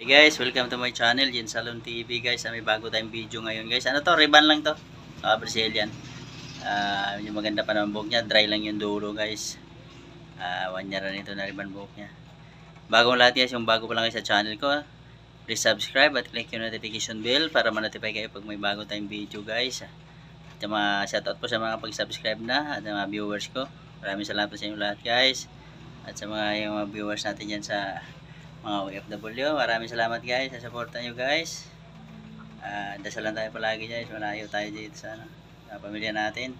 Hey guys, welcome to my channel, Jin Salon TV guys. May bago tayong video ngayon guys. Ano to? Ribbon lang to. Brazilian. Yung maganda pa naman buhok niya. Dry lang yung dulo guys. 1 year na ito na ribbon buhok niya. Bagong lahat guys, yung bago pa lang guys sa channel ko. Please subscribe at click yung notification bell para ma-notify kayo pag may bago tayong video guys. At yung mga shoutout po sa mga pag-subscribe na at mga viewers ko. Maraming salamat po sa inyo lahat guys. At sa yung mga viewers natin dyan sa mga OFW, maraming salamat guys sa suporta nyo guys. Dasalan tayo palagi guys, malayo tayo dito sa pamilya natin.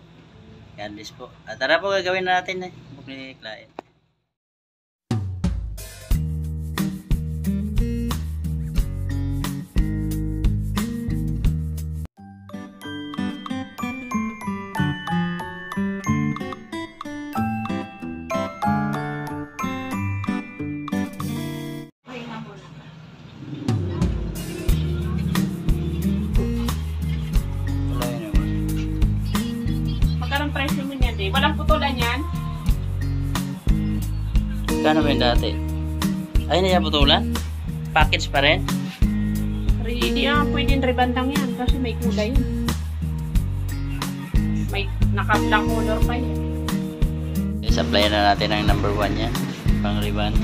God bless po. At tara po, gagawin natin buk ni client. Walang putulan yan. Kano ba yung dati? Ay, na yung putulan? Package pa rin? Hindi pwedeng rebandang yan kasi may kulay yun. May naka-black color pa yan. I-supply na natin ang number 1 yan. Pang ribbon.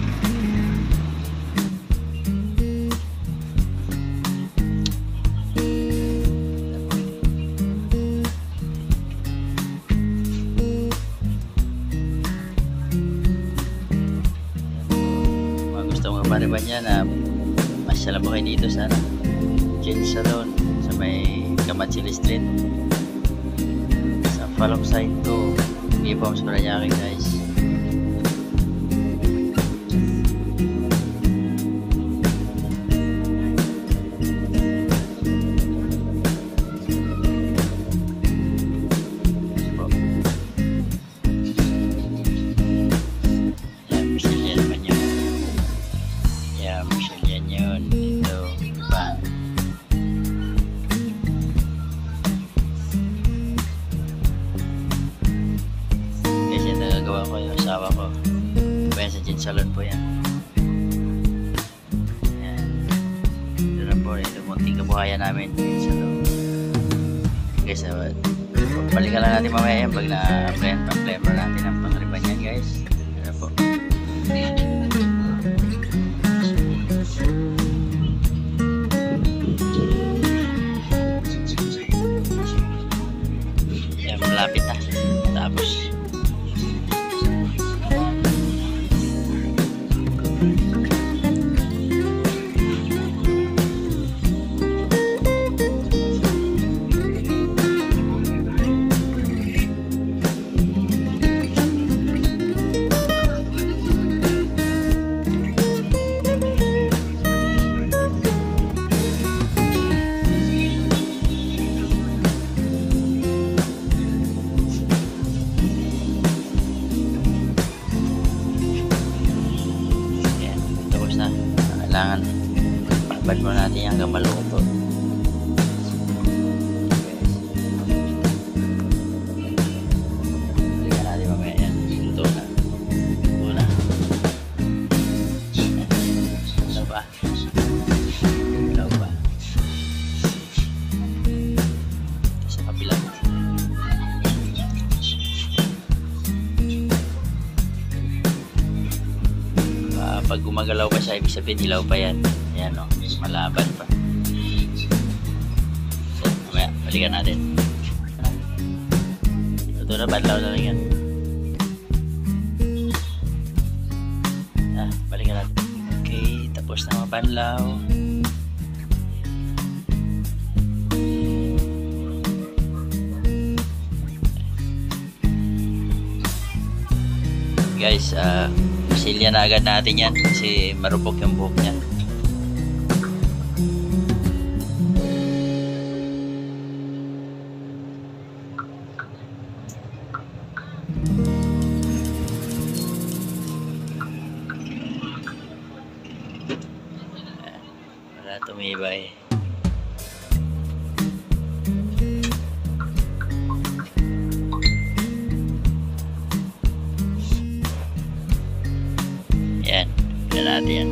Ribbon niya na masyala mo kayo dito sa Jin Salon sa may Kamatsili Street sa Falok Side 2 Uniforms Paranaque guys. Ko yung asawa ko kaya sa Jin Salon po yan. Yan ito na po, ito munting kabuhayan namin Jin Salon guys. Balikan lang natin mamaya yan pag na-apply natin ang pang-ribbon yan guys. Ito na po. Yan, malapit na tapos. Kailangan pagpad mo natin yung hanggang maluto. Balikan natin mamaya yan. Luto na. Luto na. Ano ba? Ilaw ba? Sa kabila. Pag gumagalaw pa siya, ibig sabihin dilaw pa yan. Ayan o, malaban pa. So, mamaya, balikan natin. Ito na, banlaw na lang yan. Balikan natin. Okay, tapos na mabanlaw. Guys, silya na agad natin yan kasi marupok yung buhok niya. Para tumibay. Yan, yan natin yan.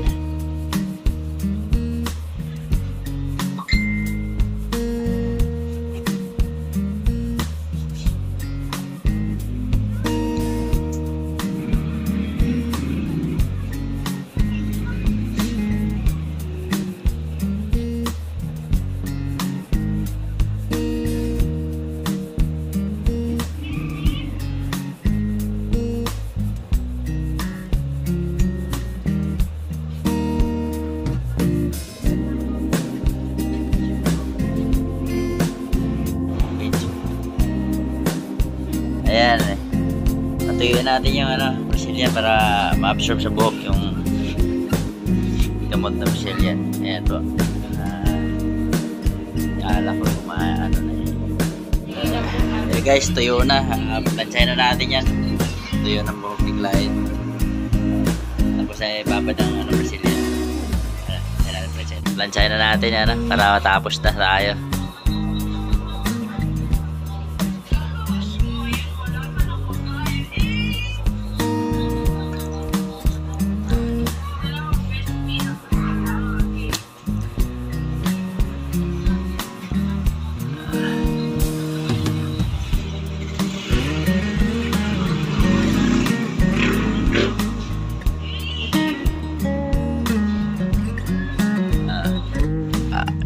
natin yung Brazilian para ma-absorb sa buhok yung gamot na Brazilian. Ayan po. Ala ko ano na yun. Guys, tuyo na. Plansyahin na natin yan. Tuyo ng buhok ni Clyde. Tapos ay babad ng Brazilian. Plansyahin na natin yan para matapos na tayo.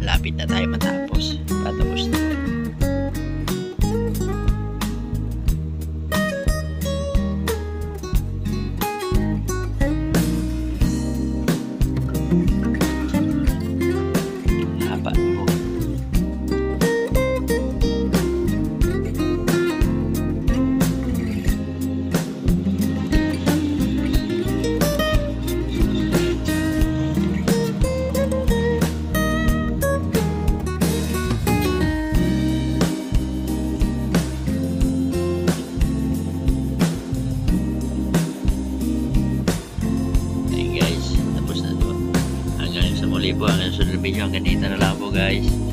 Lapit na tayo matapos. Patapos na. Haba po. Muli po ang sunod na video. Hanggang dito na lang po guys.